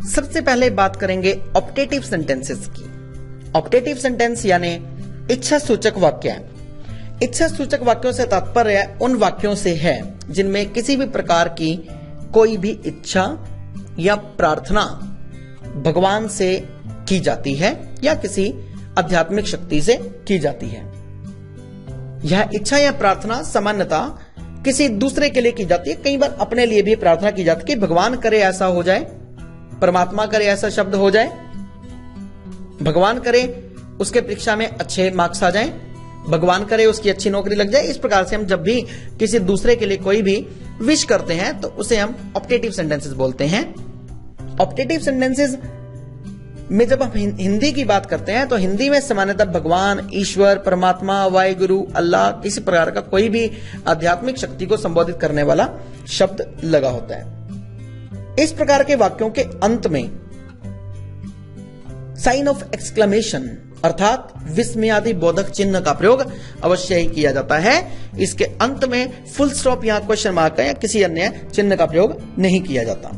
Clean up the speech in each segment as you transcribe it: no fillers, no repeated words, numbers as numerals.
सबसे पहले बात करेंगे ऑप्टेटिव सेंटेंसेस की। ऑप्टेटिव सेंटेंस यानी इच्छा सूचक वाक्य है। इच्छा सूचक वाक्यों से तात्पर्य उन वाक्यों से है जिनमें किसी भी प्रकार की कोई भी इच्छा या प्रार्थना भगवान से की जाती है या किसी आध्यात्मिक शक्ति से की जाती है। यह इच्छा या प्रार्थना सामान्यतः किसी दूसरे के लिए की जाती है, कई बार अपने लिए भी प्रार्थना की जाती है कि भगवान करे ऐसा हो जाए, परमात्मा करे ऐसा शब्द हो जाए, भगवान करे उसके परीक्षा में अच्छे मार्क्स आ जाएं, भगवान करे उसकी अच्छी नौकरी लग जाए। इस प्रकार से हम जब भी किसी दूसरे के लिए कोई भी विश करते हैं तो उसे हम ऑप्टेटिव सेंटेंसेस बोलते हैं। ऑप्टेटिव सेंटेंसेस में जब हम हिंदी की बात करते हैं तो हिंदी में सामान्यतः भगवान, ईश्वर, परमात्मा, वाहिगुरु, अल्लाह, किसी प्रकार का कोई भी आध्यात्मिक शक्ति को संबोधित करने वाला शब्द लगा होता है। इस प्रकार के वाक्यों के अंत में साइन ऑफ एक्सक्लेमेशन अर्थात विस्मयादि बोधक चिन्ह का प्रयोग अवश्य ही किया जाता है। इसके अंत में फुल स्टॉप या क्वेश्चन मार्क या किसी अन्य चिन्ह का प्रयोग नहीं किया जाता।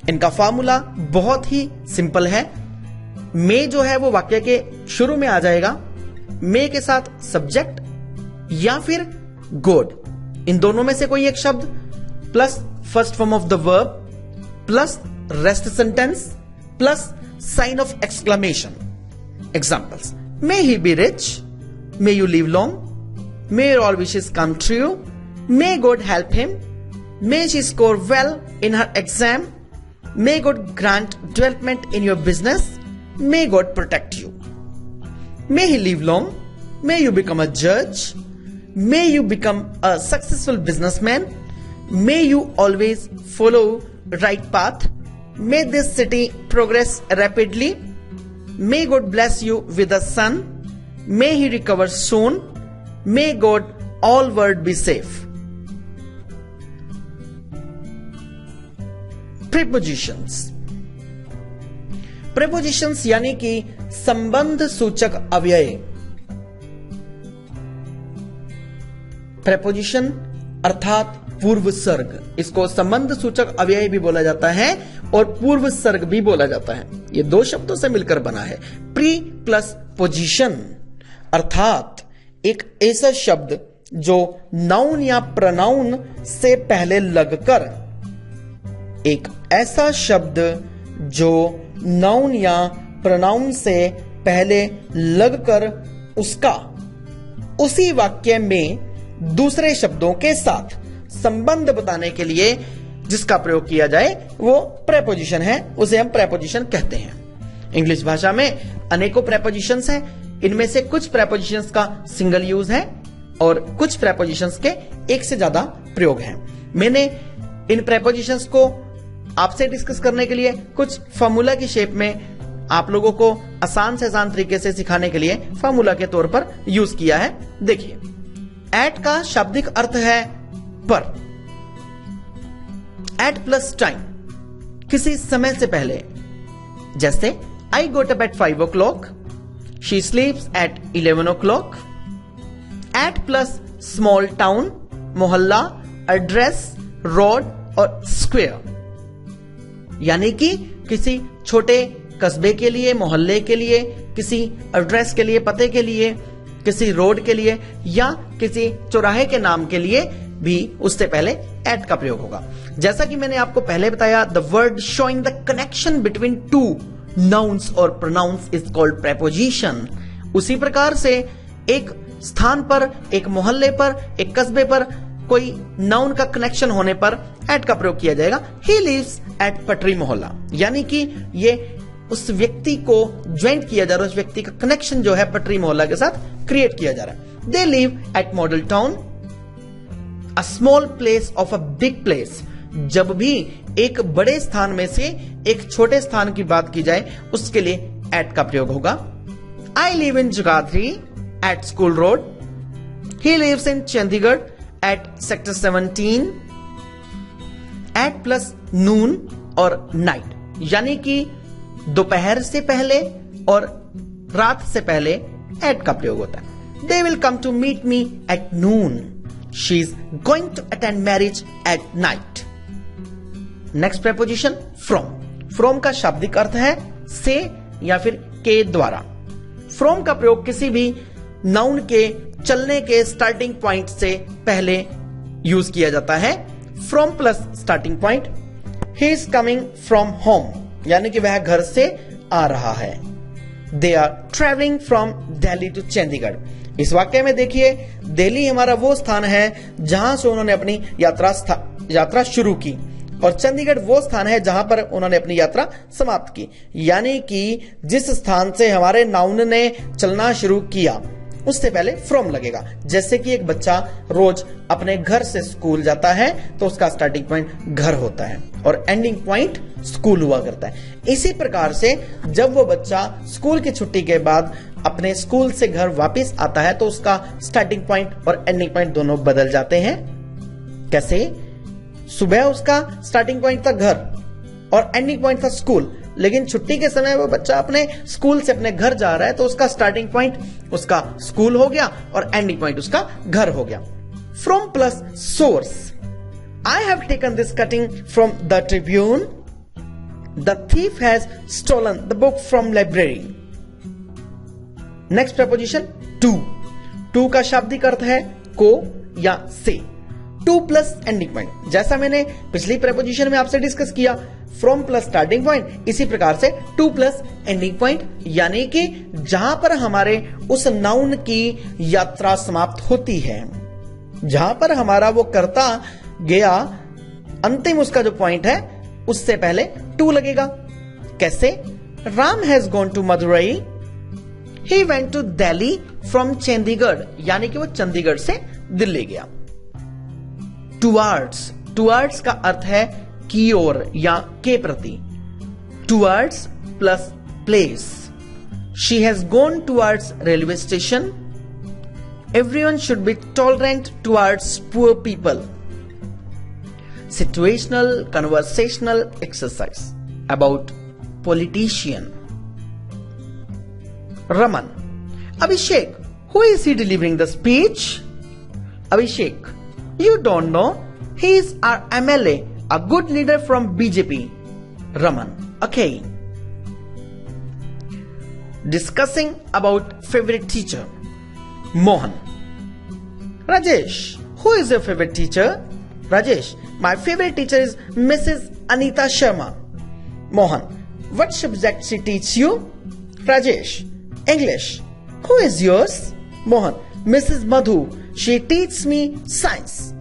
इनका फॉर्मूला बहुत ही सिंपल है। मे जो है वो वाक्य के शुरू में आ जाएगा, मे के साथ सब्जेक्ट या फिर गॉड, इन दोनों में से कोई एक शब्द plus first form of the verb plus rest sentence plus sign of exclamation. Examples: may he be rich, may you live long, may your all wishes come true, may God help him, may she score well in her exam, may God grant development in your business, may God protect you, may he live long, may you become a judge, may you become a successful businessman, may you always follow right path, may this city progress rapidly, may God bless you with a son, may he recover soon, may God all world be safe. Prepositions. Prepositions यानी कि संबंध सूचक अव्यय। Preposition अर्थात पूर्व सर्ग, इसको संबंध सूचक अव्यय भी बोला जाता है और पूर्व सर्ग भी बोला जाता है। ये दो शब्दों से मिलकर बना है। प्री प्लस पोजिशन अर्थात एक ऐसा शब्द जो नाउन या प्रोनाउन से पहले लगकर, एक ऐसा शब्द जो नाउन या प्रोनाउन से पहले लगकर उसका उसी वाक्य में दूसरे शब्दों के साथ संबंध बताने के लिए जिसका प्रयोग किया जाए वो प्रेपोजिशन है, उसे हम प्रेपोजिशन कहते हैं। इंग्लिश भाषा में अनेकों प्रेपोजिशंस हैं। इनमें से कुछ प्रेपोजिशंस का सिंगल यूज है और कुछ प्रेपोजिशंस के एक से ज्यादा प्रयोग हैं। मैंने इन प्रेपोजिशंस को आपसे डिस्कस करने के लिए कुछ फार्मूला की शेप में आप लोगों को आसान से आसान तरीके से सिखाने के लिए फार्मूला के तौर पर यूज किया है। देखिए, एट का शाब्दिक अर्थ है पर। एट प्लस टाइम, किसी समय से पहले, जैसे I got up at 5 o'clock, she sleeps at 11 o'clock। At plus small town, मोहल्ला, एड्रेस, रोड और स्क्वायर, यानी कि किसी छोटे कस्बे के लिए, मोहल्ले के लिए, किसी एड्रेस के लिए, पते के लिए, किसी रोड के लिए या किसी चौराहे के नाम के लिए भी उससे पहले एट का प्रयोग होगा। जैसा कि मैंने आपको पहले बताया, the word showing the connection between two nouns और प्रोनाउंस इज कॉल्ड प्रेपोजिशन। उसी प्रकार से एक स्थान पर, एक मोहल्ले पर, एक कस्बे पर कोई नाउन का कनेक्शन होने पर एट का प्रयोग किया जाएगा। ही लिव्स एट पटरी मोहल्ला, यानी कि ये उस व्यक्ति को ज्वाइंट किया जा रहा है, उस व्यक्ति का कनेक्शन जो है पटरी मोहल्ला के साथ क्रिएट किया जा रहा है। They live at model town, a small place of a big place. जब भी एक बड़े स्थान में से एक छोटे स्थान की बात की जाए उसके लिए एट का प्रयोग होगा। I live in Jagadhri at school road, he lives in Chandigarh at sector 17। At plus noon और नाइट, यानी कि दोपहर से पहले और रात से पहले एट का प्रयोग होता है। They will come to meet me at noon, she is going to attend marriage at night. Next preposition from. From का शाब्दिक अर्थ है से या फिर के द्वारा। फ्रॉम का प्रयोग किसी भी नाउन के चलने के स्टार्टिंग पॉइंट से पहले यूज किया जाता है। From plus starting point. He is coming from home, यानी कि वह घर से आ रहा है। They are travelling from Delhi to Chandigarh. इस वाक्य में देखिए, दिल्ली हमारा वो स्थान है जहां से उन्होंने अपनी यात्रा शुरू की और चंडीगढ़ वो स्थान है जहां पर उन्होंने अपनी यात्रा समाप्त की। यानी कि जिस स्थान से हमारे नाउन ने चलना शुरू किया उससे पहले फ्रॉम लगेगा। जैसे कि एक बच्चा रोज अपने घर से स्कूल जाता है तो उसका स्टार्टिंग पॉइंट घर होता है और एंडिंग पॉइंट स्कूल हुआ करता है। इसी प्रकार से जब वो बच्चा स्कूल की छुट्टी के बाद अपने स्कूल से घर वापस आता है तो उसका स्टार्टिंग पॉइंट और एंडिंग पॉइंट दोनों बदल जाते हैं। कैसे? सुबह उसका स्टार्टिंग पॉइंट था घर और एंडिंग पॉइंट था स्कूल, लेकिन छुट्टी के समय वो बच्चा अपने स्कूल से अपने घर जा रहा है तो उसका स्टार्टिंग पॉइंट उसका स्कूल हो गया और एंडिंग पॉइंट उसका घर हो गया। From plus source. I have taken this cutting from the Tribune. The thief has stolen the book from library. Next preposition to. To का शाब्दिक अर्थ है को या से। To plus ending point. जैसा मैंने पिछली प्रपोजिशन में आपसे डिस्कस किया, फ्रॉम प्लस स्टार्टिंग पॉइंट, इसी प्रकार से टू प्लस एंडिंग पॉइंट, यानी कि जहां पर हमारे उस नाउन की यात्रा समाप्त होती है, जहां पर हमारा वो करता गया अंतिम उसका जो पॉइंट है उससे पहले टू लगेगा। कैसे? Ram has gone to Madurai. He went to Delhi from Chandigarh, यानी कि वो चंडीगढ़ से दिल्ली गया। टुवर्ड्स। टुवर्ड्स का अर्थ है की ओर या के प्रति। Towards plus place. She has gone towards railway station. Everyone should be tolerant towards poor people. Situational conversational exercise about politician. Raman. Abhishek, who is he delivering the speech? Abhishek, you don't know. He is our MLA, a good leader from BJP. Raman, okay. Discussing about favorite teacher. Mohan. Rajesh, who is your favorite teacher? Rajesh, my favorite teacher is Mrs. Anita Sharma. Mohan, what subject she teaches you? Rajesh, English. Who is yours? Mohan, Mrs. Madhu. She teaches me science.